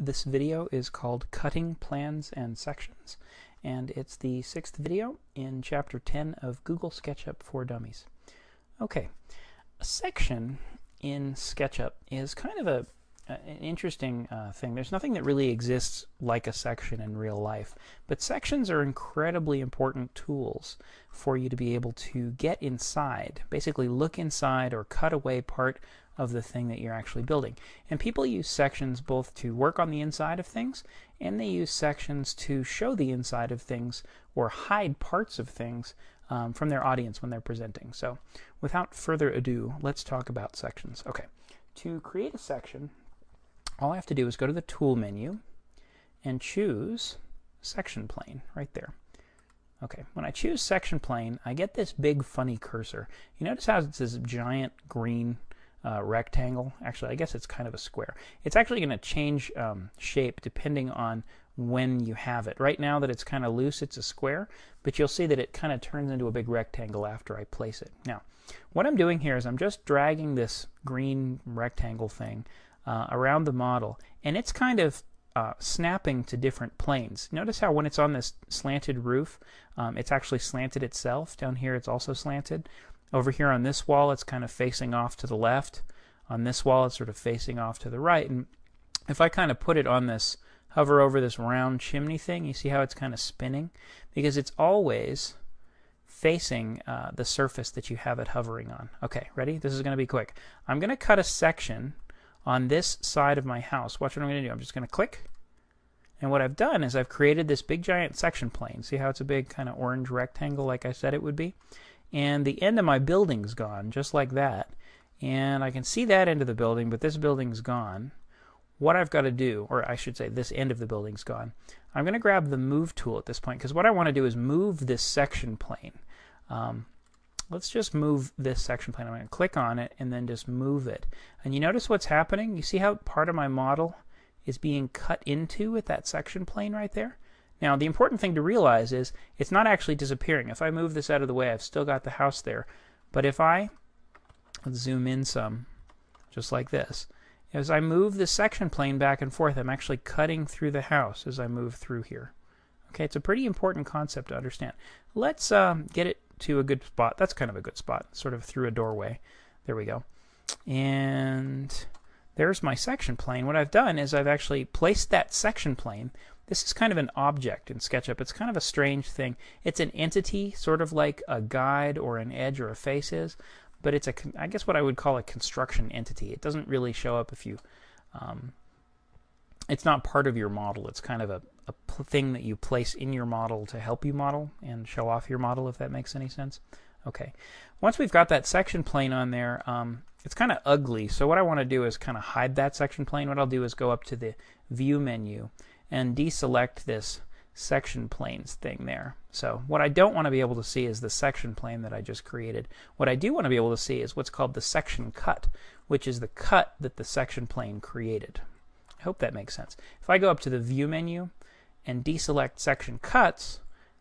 This video is called Cutting Plans and Sections, and it's the 6th video in Chapter 10 of Google SketchUp for Dummies. Okay, a section in SketchUp is kind of an interesting thing. There's nothing that really exists like a section in real life, but sections are incredibly important tools for you to be able to get inside, basically look inside or cut away part of the thing that you're actually building. And people use sections both to work on the inside of things, and they use sections to show the inside of things or hide parts of things from their audience when they're presenting. So without further ado, let's talk about sections. Okay, to create a section, all I have to do is go to the Tool menu and choose Section Plane right there. Okay, when I choose Section Plane, I get this big funny cursor. You notice how it's this giant green rectangle. Actually, I guess it's kind of a square. It's actually going to change shape depending on when you have it. Right now that it's kind of loose, it's a square, but you'll see that it kind of turns into a big rectangle after I place it. Now, what I'm doing here is I'm just dragging this green rectangle thing around the model, and it's kind of snapping to different planes. Notice how when it's on this slanted roof, it's actually slanted itself. Down here it's also slanted. Over here on this wall it's kind of facing off to the left. On this wall it's sort of facing off to the right. And if I kind of put it on this, hover over this round chimney thing, you see how it's kind of spinning? Because it's always facing the surface that you have it hovering on. Okay, ready? This is going to be quick. I'm going to cut a section on this side of my house. Watch what I'm going to do. I'm just going to click. And what I've done is I've created this big giant section plane. See how it's a big kind of orange rectangle like I said it would be? And the end of my building's gone, just like that. And I can see that end of the building, but this building's gone. What I've got to do, or I should say this end of the building's gone, I'm going to grab the Move tool at this point, because what I want to do is move this section plane. Let's just move this section plane. I'm going to click on it and then just move it. And you notice what's happening? You see how part of my model is being cut into with that section plane right there? Now, the important thing to realize is it's not actually disappearing. If I move this out of the way, I've still got the house there. But if let's zoom in some, just like this. As I move the section plane back and forth, I'm actually cutting through the house as I move through here. Okay, it's a pretty important concept to understand. Let's get it to a good spot. That's kind of a good spot, sort of through a doorway. There we go. And there's my section plane. What I've done is I've actually placed that section plane. This is kind of an object in SketchUp. It's kind of a strange thing. It's an entity, sort of like a guide or an edge or a face is, but it's I guess what I would call a construction entity. It doesn't really show up if you, it's not part of your model. It's kind of a thing that you place in your model to help you model and show off your model, if that makes any sense. Okay, once we've got that section plane on there, it's kind of ugly, so what I want to do is kind of hide that section plane. What I'll do is go up to the View menu and deselect this section planes thing there. So what I don't want to be able to see is the section plane that I just created. What I do want to be able to see is what's called the section cut, which is the cut that the section plane created. I hope that makes sense. If I go up to the View menu and deselect section cuts,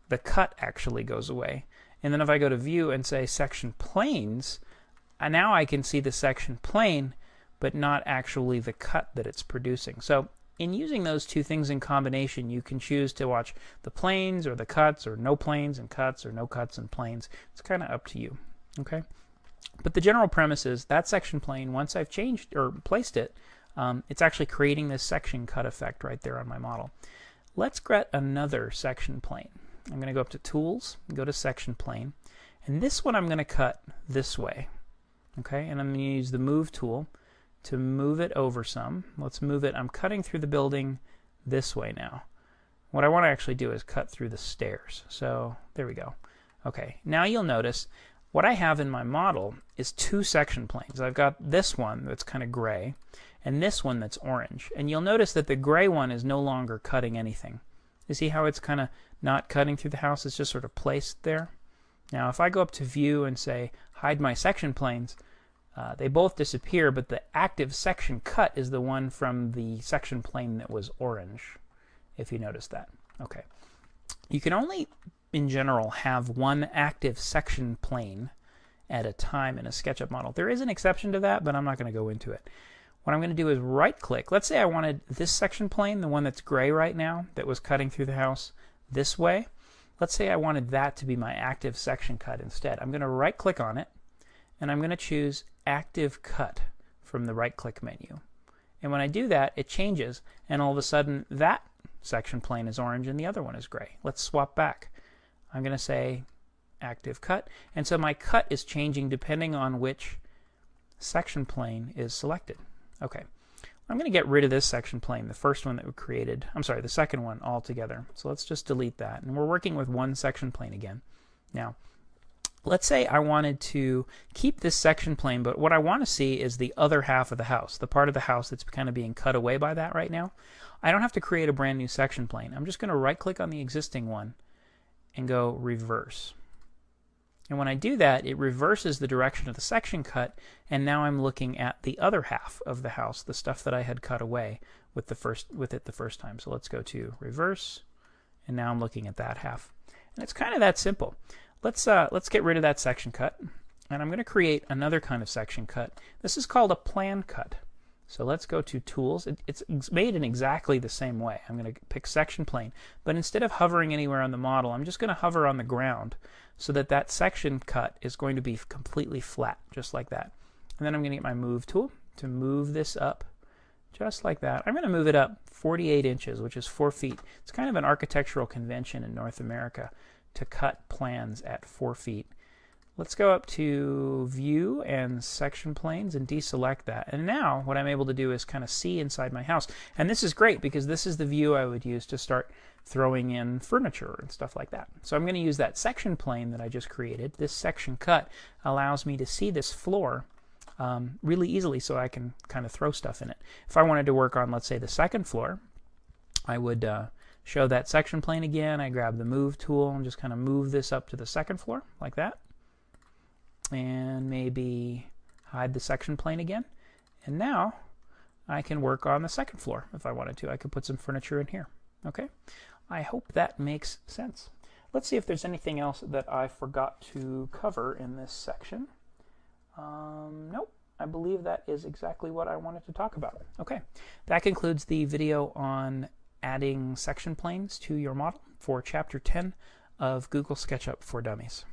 the cut actually goes away. And then if I go to View and say section planes, now I can see the section plane, but not actually the cut that it's producing. So in using those two things in combination, you can choose to watch the planes or the cuts, or no planes and cuts, or no cuts and planes. It's kind of up to you. Okay, but the general premise is that section plane, once I've changed or placed it, it's actually creating this section cut effect right there on my model. Let's get another section plane. I'm going to go up to Tools, go to Section Plane, and this one I'm going to cut this way. Okay, and I'm going to use the Move tool to move it over some. Let's move it. I'm cutting through the building this way now. What I want to actually do is cut through the stairs. So there we go. Okay, now you'll notice what I have in my model is two section planes. I've got this one that's kind of gray and this one that's orange. And you'll notice that the gray one is no longer cutting anything. You see how it's kind of not cutting through the house? It's just sort of placed there. Now if I go up to View and say hide my section planes, they both disappear, but the active section cut is the one from the section plane that was orange, if you notice that. Okay. You can only, in general, have one active section plane at a time in a SketchUp model. There is an exception to that, but I'm not going to go into it. what I'm going to do is right click. Let's say I wanted this section plane, the one that's gray right now, that was cutting through the house this way. Let's say I wanted that to be my active section cut instead. I'm going to right click on it, and I'm going to choose Active Cut from the right click menu. And when I do that, it changes, and all of a sudden that section plane is orange and the other one is gray. Let's swap back. I'm going to say Active Cut, and so my cut is changing depending on which section plane is selected. Okay, I'm going to get rid of this section plane, the first one that we created. I'm sorry, the second one altogether. So let's just delete that, and we're working with one section plane again. Now, let's say I wanted to keep this section plane, but what I want to see is the other half of the house, the part of the house that's kind of being cut away by that right now. I don't have to create a brand new section plane. I'm just going to right click on the existing one and go Reverse. And when I do that, it reverses the direction of the section cut, and now I'm looking at the other half of the house, the stuff that I had cut away with it the first time. So let's go to Reverse, and now I'm looking at that half. And it's kind of that simple. Let's get rid of that section cut, and I'm going to create another kind of section cut. This is called a plan cut. So let's go to Tools. It's made in exactly the same way. I'm going to pick Section Plane, but instead of hovering anywhere on the model, I'm just going to hover on the ground so that that section cut is going to be completely flat, just like that. And then I'm going to get my Move tool to move this up, just like that. I'm going to move it up 48 inches, which is 4 feet. It's kind of an architectural convention in North America to cut plans at 4 feet. Let's go up to View and Section Planes and deselect that. And now what I'm able to do is kind of see inside my house. And this is great because this is the view I would use to start throwing in furniture and stuff like that. So I'm going to use that section plane that I just created. This section cut allows me to see this floor really easily, so I can kind of throw stuff in it. If I wanted to work on, let's say, the second floor, I would show that section plane again. I grab the Move tool and just kind of move this up to the second floor like that. And maybe hide the section plane again. And now I can work on the second floor if I wanted to. I could put some furniture in here. Okay, I hope that makes sense. Let's see if there's anything else that I forgot to cover in this section. Nope, I believe that is exactly what I wanted to talk about. Okay, that concludes the video on adding section planes to your model for Chapter 10 of Google SketchUp for Dummies.